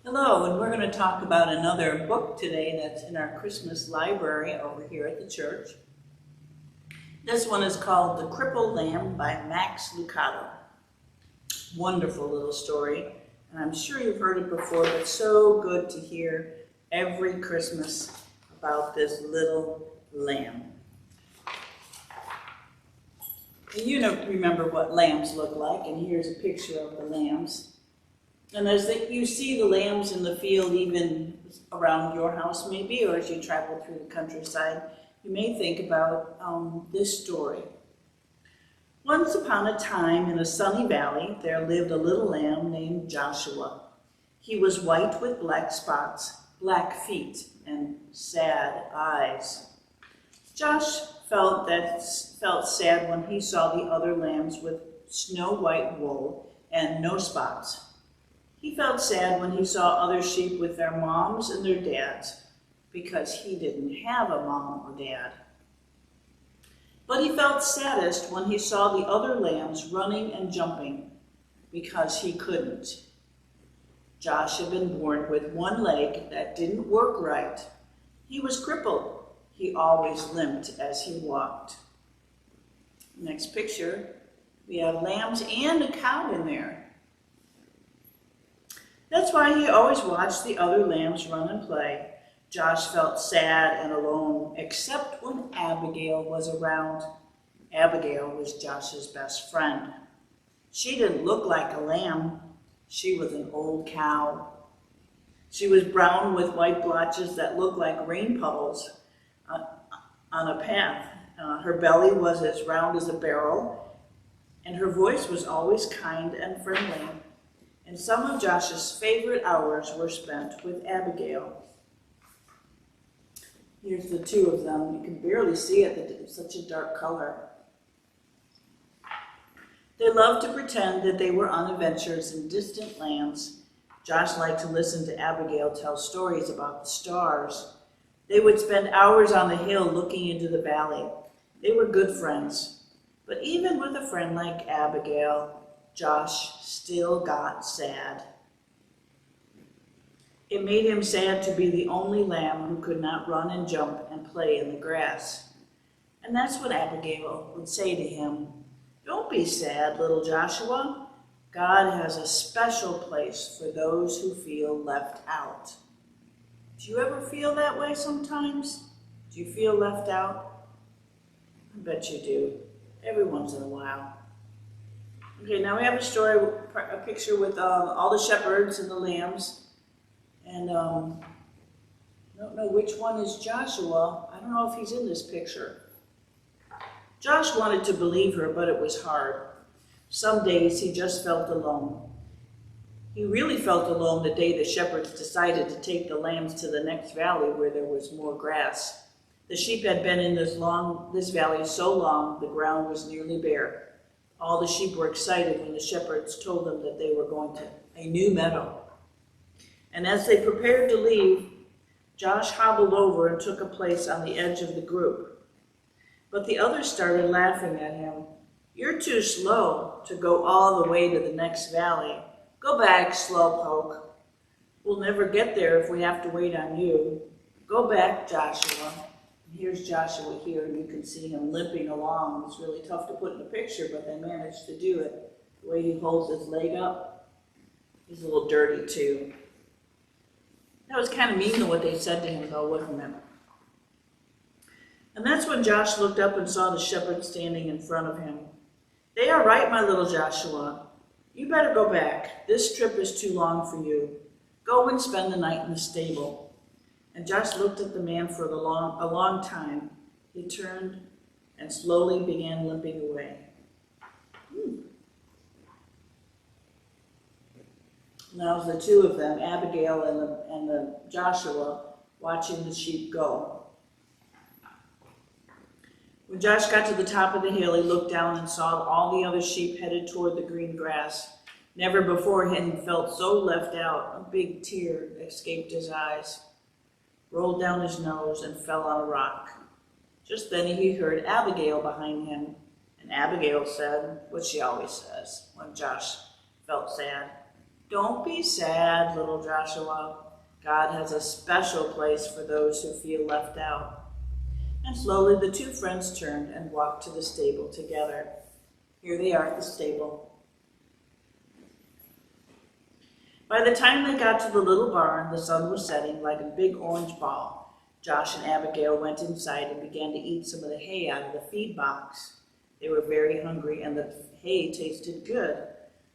Hello, and we're going to talk about another book today that's in our Christmas library over here at the church. This one is called The Crippled Lamb by Max Lucado. Wonderful little story, and I'm sure you've heard it before, but so good to hear every Christmas about this little lamb. You remember what lambs look like, and here's a picture of the lambs. And as you see the lambs in the field, even around your house maybe, or as you travel through the countryside, you may think about this story. Once upon a time in a sunny valley, there lived a little lamb named Joshua. He was white with black spots, black feet, and sad eyes. Josh felt sad when he saw the other lambs with snow white wool and no spots. He felt sad when he saw other sheep with their moms and their dads, because he didn't have a mom or dad. But he felt saddest when he saw the other lambs running and jumping, because he couldn't. Josh had been born with one leg that didn't work right. He was crippled. He always limped as he walked. Next picture, we have lambs and a cow in there. That's why he always watched the other lambs run and play. Josh felt sad and alone, except when Abigail was around. Abigail was Josh's best friend. She didn't look like a lamb. She was an old cow. She was brown with white blotches that looked like rain puddles on a path. Her belly was as round as a barrel, and her voice was always kind and friendly. And some of Josh's favorite hours were spent with Abigail. Here's the two of them. You can barely see it, it's such a dark color. They loved to pretend that they were on adventures in distant lands. Josh liked to listen to Abigail tell stories about the stars. They would spend hours on the hill looking into the valley. They were good friends. But even with a friend like Abigail, Josh still got sad. It made him sad to be the only lamb who could not run and jump and play in the grass. And that's what Abigail would say to him. Don't be sad, little Joshua. God has a special place for those who feel left out. Do you ever feel that way sometimes? Do you feel left out? I bet you do, every once in a while. Okay, now we have a picture with all the shepherds and the lambs. And I don't know which one is Joshua. I don't know if he's in this picture. Josh wanted to believe her, but it was hard. Some days he just felt alone. He really felt alone the day the shepherds decided to take the lambs to the next valley where there was more grass. The sheep had been in this valley so long the ground was nearly bare. All the sheep were excited when the shepherds told them that they were going to a new meadow. And as they prepared to leave, Josh hobbled over and took a place on the edge of the group. But the others started laughing at him. You're too slow to go all the way to the next valley. Go back, slowpoke. We'll never get there if we have to wait on you. Go back, Joshua. Here's Joshua here, and you can see him limping along. It's really tough to put in a picture, but they managed to do it. The way he holds his leg up, he's a little dirty too. That was kind of mean though what they said to him though, wasn't it? And that's when Josh looked up and saw the shepherd standing in front of him. They are right, my little Joshua. You better go back. This trip is too long for you. Go and spend the night in the stable. And Josh looked at the man for a long time. He turned and slowly began limping away. Now the two of them, Abigail and the Joshua, watching the sheep go. When Josh got to the top of the hill, he looked down and saw all the other sheep headed toward the green grass. Never before had he felt so left out. A big tear escaped his eyes, rolled down his nose, and fell on a rock. Just then he heard Abigail behind him, and Abigail said what she always says when Josh felt sad. Don't be sad, little Joshua. God has a special place for those who feel left out. And slowly the two friends turned and walked to the stable together. Here they are at the stable. By the time they got to the little barn, the sun was setting like a big orange ball. Josh and Abigail went inside and began to eat some of the hay out of the feed box. They were very hungry, and the hay tasted good.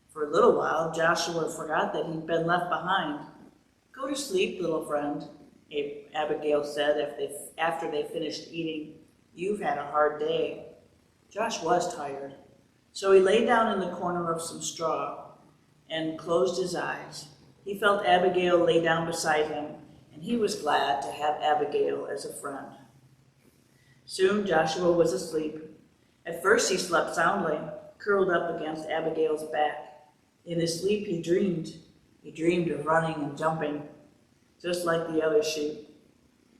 For a little while, Joshua forgot that he'd been left behind. "Go to sleep, little friend," Abigail said after they finished eating. "You've had a hard day." Josh was tired, so he lay down in the corner of some straw and closed his eyes. He felt Abigail lay down beside him, and he was glad to have Abigail as a friend. Soon Joshua was asleep. At first he slept soundly, curled up against Abigail's back. In his sleep he dreamed. He dreamed of running and jumping, just like the other sheep.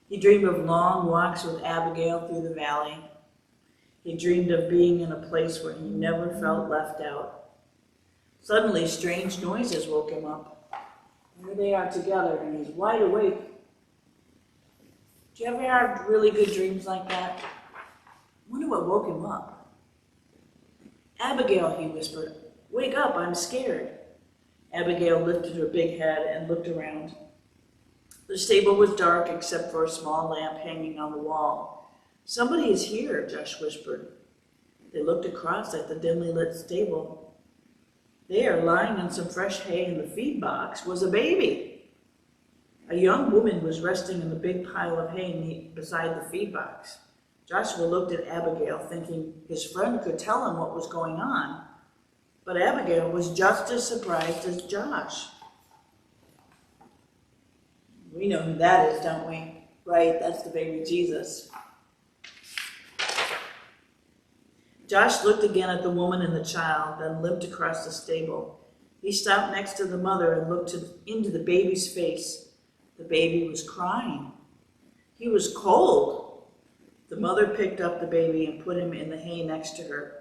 He dreamed of long walks with Abigail through the valley. He dreamed of being in a place where he never felt left out. Suddenly, strange noises woke him up. There they are together, and he's wide awake. Do you ever have really good dreams like that? I wonder what woke him up. "Abigail," he whispered, "wake up, I'm scared." Abigail lifted her big head and looked around. The stable was dark except for a small lamp hanging on the wall. "Somebody is here," Josh whispered. They looked across at the dimly lit stable. There, lying on some fresh hay in the feed box, was a baby. A young woman was resting in the big pile of hay beside the feed box. Joshua looked at Abigail, thinking his friend could tell him what was going on. But Abigail was just as surprised as Josh. We know who that is, don't we? Right, that's the baby Jesus. Josh looked again at the woman and the child, then limped across the stable. He stopped next to the mother and looked into the baby's face. The baby was crying. He was cold. The mother picked up the baby and put him in the hay next to her.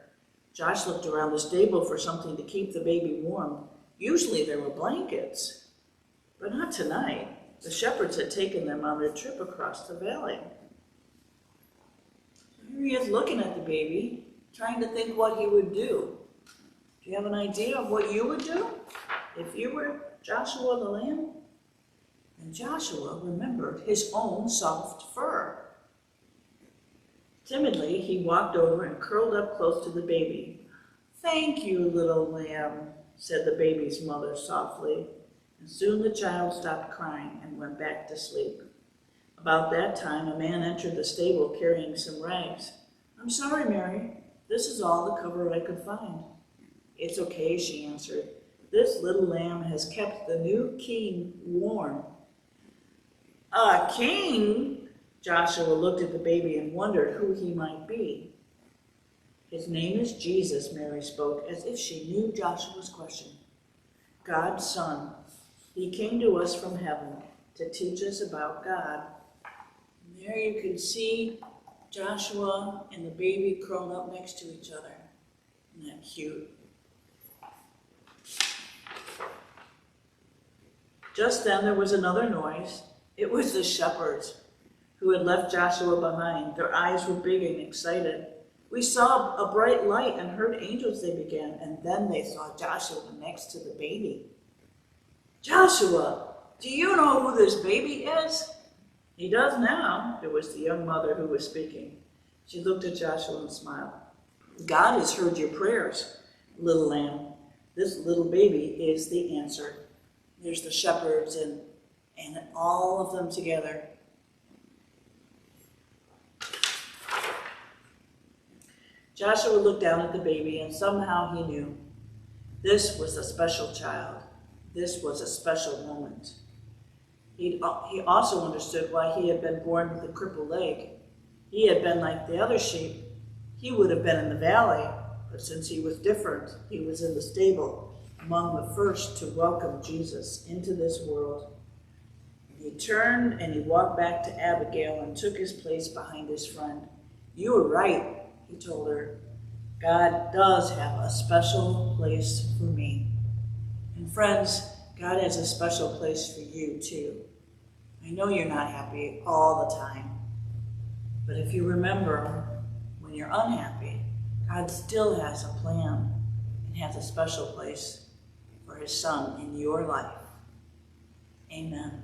Josh looked around the stable for something to keep the baby warm. Usually there were blankets, but not tonight. The shepherds had taken them on their trip across the valley. Here he is looking at the baby, trying to think what he would do. Do you have an idea of what you would do if you were Joshua the lamb? And Joshua remembered his own soft fur. Timidly, he walked over and curled up close to the baby. "Thank you, little lamb," said the baby's mother softly. And soon the child stopped crying and went back to sleep. About that time, a man entered the stable carrying some rags. "I'm sorry, Mary. This is all the cover I could find." "It's okay," she answered. "This little lamb has kept the new king warm." "A king?" Joshua looked at the baby and wondered who he might be. "His name is Jesus," Mary spoke, as if she knew Joshua's question. "God's son. He came to us from heaven to teach us about God." And there you can see Joshua and the baby curled up next to each other. Isn't that cute? Just then there was another noise. It was the shepherds who had left Joshua behind. Their eyes were big and excited. "We saw a bright light and heard angels," they began, and then they saw Joshua next to the baby. "Joshua, do you know who this baby is?" "He does now." It was the young mother who was speaking. She looked at Joshua and smiled. "God has heard your prayers, little lamb. This little baby is the answer." There's the shepherds and all of them together. Joshua looked down at the baby, and somehow he knew this was a special child. This was a special moment. He also understood why he had been born with a crippled leg. He had been like the other sheep. He would have been in the valley, but since he was different, he was in the stable, among the first to welcome Jesus into this world. He turned and he walked back to Abigail and took his place behind his friend. "You were right," he told her. "God does have a special place for me." And friends, God has a special place for you too. I know you're not happy all the time, but if you remember, when you're unhappy, God still has a plan and has a special place for his Son in your life. Amen.